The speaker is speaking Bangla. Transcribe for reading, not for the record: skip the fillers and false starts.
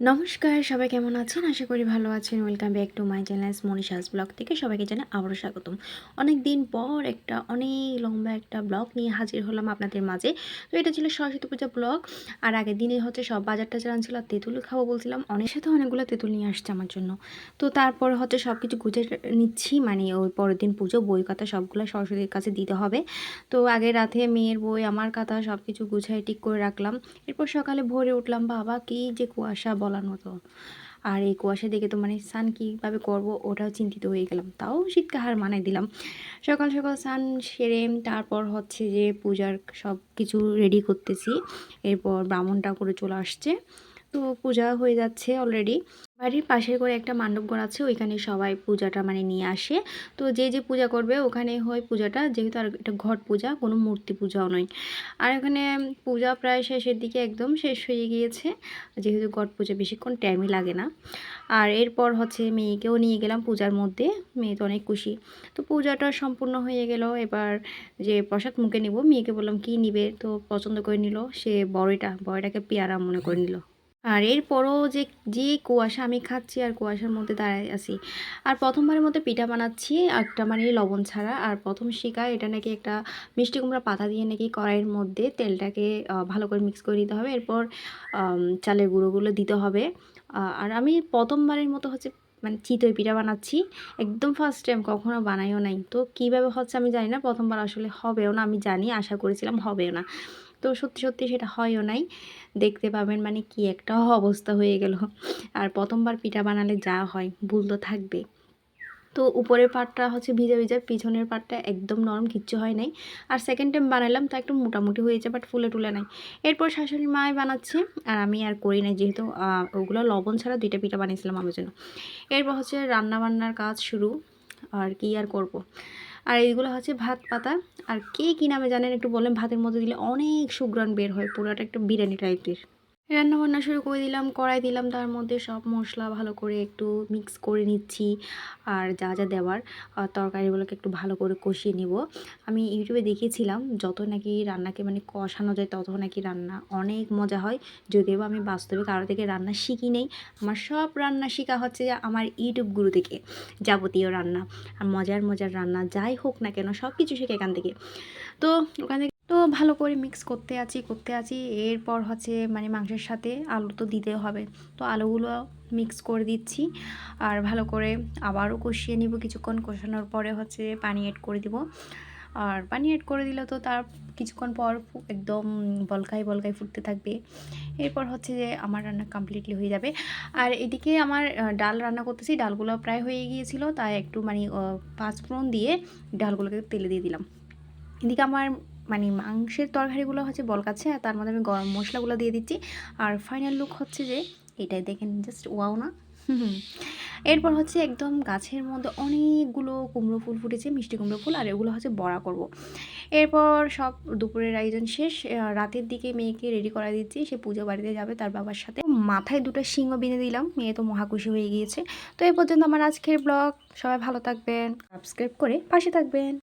নমস্কার, সবাই কেমন আছেন? আশা করি ভালো আছেন। Welcome back to my channel Manisha's blog থেকে সবাইকে জানাই আবারও স্বাগতম। অনেক দিন পর অনেক লম্বা একটা ব্লগ নিয়ে হাজির হলাম আপনাদের মাঝে। তো এটা ছিল সরস্বতী পূজা ব্লগ। আর আগের দিনে হচ্ছে সব বাজার-টাজার আনছিল, আর তেঁতুল খাবো বলছিলাম। অনেক সাথে অনেকগুলো তেঁতুল নিয়ে আসছে আমার জন্য। তো তারপর হচ্ছে সব কিছু গুছিয়ে নিচ্ছি, মানে ওই পরের দিন পুজো, বই খাতা সবগুলো সরস্বতীর কাছে দিতে হবে। তো আগের রাতে মেয়ের বই, আমার খাতা সব কিছু গুছাই ঠিক করে রাখলাম। এরপর সকালে ভোরে উঠলাম, বাবা কি যে কুয়াশা বলার মতো। আর এই কুয়াশা দেখে তো মানে স্নান কীভাবে করব ওটাও চিন্তিত হয়ে গেলাম, তাও শীতকে হার মানায় দিলাম। সকাল সকাল স্নান সেরে তারপর হচ্ছে যে পূজার সব কিছু রেডি করতেছি। এরপর ব্রাহ্মণ ঠাকুরে চলে আসছে, তো পূজা হয়ে যাচ্ছে অলরেডি। বাড়ির পাশের করে একটা মণ্ডপ ঘর আছে, ওইখানে সবাই পূজাটা মানে নিয়ে আসে। তো যে যে পূজা করবে ওখানে হয় পূজাটা, যেহেতু আর এটা ঘট পূজা, কোনো মূর্তি পূজাও নয়। আর এখানে পূজা প্রায় শেষের দিকে, একদম শেষ হয়ে গিয়েছে, যেহেতু ঘট পূজা বেশিক্ষণ টাইমই লাগে না। আর এরপর হচ্ছে মেয়েকেও নিয়ে গেলাম পূজার মধ্যে, মেয়ে তো অনেক খুশি। তো পূজাটা সম্পূর্ণ হয়ে গেল। এবার যে প্রসাদ মুখে নিব, মেয়েকে বললাম কী নিবে, তো পছন্দ করে নিল সে বড়িটাকে পেয়ারা মনে করে নিল। আর এরপরও যে যে কুয়াশা, আমি খাচ্ছি আর কুয়াশার মধ্যে দাঁড়ায় আছি। আর প্রথমবারের মতো পিঠা বানাচ্ছি একটা, মানে লবণ ছাড়া। আর প্রথম শিকার এটা নাকি একটা মিষ্টি কুমড়া পাতা দিয়ে নাকি কড়াইয়ের মধ্যে তেলটাকে ভালো করে মিক্স করে দিতে হবে। এরপর চালের গুঁড়োগুলো দিতে হবে। আর আমি প্রথমবারের মতো হচ্ছে মানে চিতই পিঠা বানাচ্ছি, একদম ফার্স্ট টাইম, কখনো বানাইও নাই। তো কীভাবে হচ্ছে আমি জানি না, প্রথমবার আসলে হবেও না আমি জানি, আশা করেছিলাম হবেও না। তো সত্যি সত্যি সেটা হয়ও নাই। দেখতে পাবেন মানে কি একটা অবস্থা হয়ে গেল। আর প্রথমবার পিঠা বানালে যা হয়, ভুল তো থাকবে। তো উপরের পাটটা হচ্ছে ভিজা ভিজা, পিছনের পাটটা একদম নরম, কিচ্ছু হয় নাই। আর সেকেন্ড টাইম বানালাম তো একটু মোটামুটি হয়েছে, বাট ফুলে টুলে নাই। এরপর শাশুড়ি মাই বানাচ্ছে, আর আমি আর করি নাই, যেহেতু ওগুলো লবণ ছাড়া 2টা পিঠা বানিয়েছিলাম আমার জন্য। এরপর হচ্ছে রান্নাবান্নার কাজ শুরু, আর কি আর করব। আর এইগুলো হচ্ছে ভাত পাতা। আর কে কী নামে জানেন একটু বলেন, ভাতের মধ্যে দিলে অনেক সুঘ্রাণ বের হয়, পুরাটা একটু বিরিয়ানি টাইপের। রান্নাবান্না শুরু করে দিলাম, কড়াই দিলাম, তার মধ্যে সব মশলা ভালো করে একটু মিক্স করে নিচ্ছি। আর যা যা দেওয়ার তরকারিগুলোকে একটু ভালো করে কষিয়ে নিব। আমি ইউটিউবে দেখেছিলাম যত নাকি রান্নাকে মানে কষানো যায় তত নাকি রান্না অনেক মজা হয়। যদিও আমি বাস্তবে কারো থেকে রান্না শিখি নেই, আমার সব রান্না শেখা হচ্ছে যে আমার ইউটিউব গুরু থেকে। যাবতীয় রান্না আর মজার মজার রান্না যাই হোক না কেন, সব কিছু শেখে এখান থেকে। তো ওখানে তো ভালো করে মিক্স করতে আছি। এরপর হচ্ছে মানে মাংসের সাথে আলু তো দিতে হবে, তো আলুগুলো মিক্স করে দিচ্ছি। আর ভালো করে আবারও কষিয়ে নিব, কিছুক্ষণ কষানোর পরে হচ্ছে পানি অ্যাড করে দিব। আর পানি অ্যাড করে দিলে তো তার কিছুক্ষণ পর একদম বলকায় বলকায় ফুটতে থাকবে। এরপর হচ্ছে যে আমার রান্না কমপ্লিটলি হয়ে যাবে। আর এদিকে আমার ডাল রান্না করতেছি, ডালগুলো প্রায় হয়ে গিয়েছিল, তাই একটু মানে পাঁচফোড়ন দিয়ে ডালগুলোকে তেলে দিয়ে দিলাম। এদিকে আমার মানে মাংসের তরকারিগুলো হচ্ছে বলকাচ্ছে, আর তার মধ্যে আমি গরম মশলাগুলো দিয়ে দিচ্ছি। আর ফাইনাল লুক হচ্ছে যে এটাই, দেখেন জাস্ট ওয়াও না। এরপর হচ্ছে একদম গাছের মধ্যে অনেকগুলো কুমড়ো ফুল ফুটেছে, মিষ্টি কুমড়ো ফুল, আর এগুলো হচ্ছে বড়া করব। এরপর সব দুপুরের আয়োজন শেষ। রাতের দিকে মেয়েকে রেডি করা দিচ্ছি, সে পুজো বাড়িতে যাবে তার বাবার সাথে। মাথায় 2টা সিংহ বেঁধে দিলাম, মেয়ে তো মহাখুশি হয়ে গিয়েছে। তো এই পর্যন্ত আমার আজকের ব্লগ। সবাই ভালো থাকবেন, সাবস্ক্রাইব করে পাশে থাকবেন।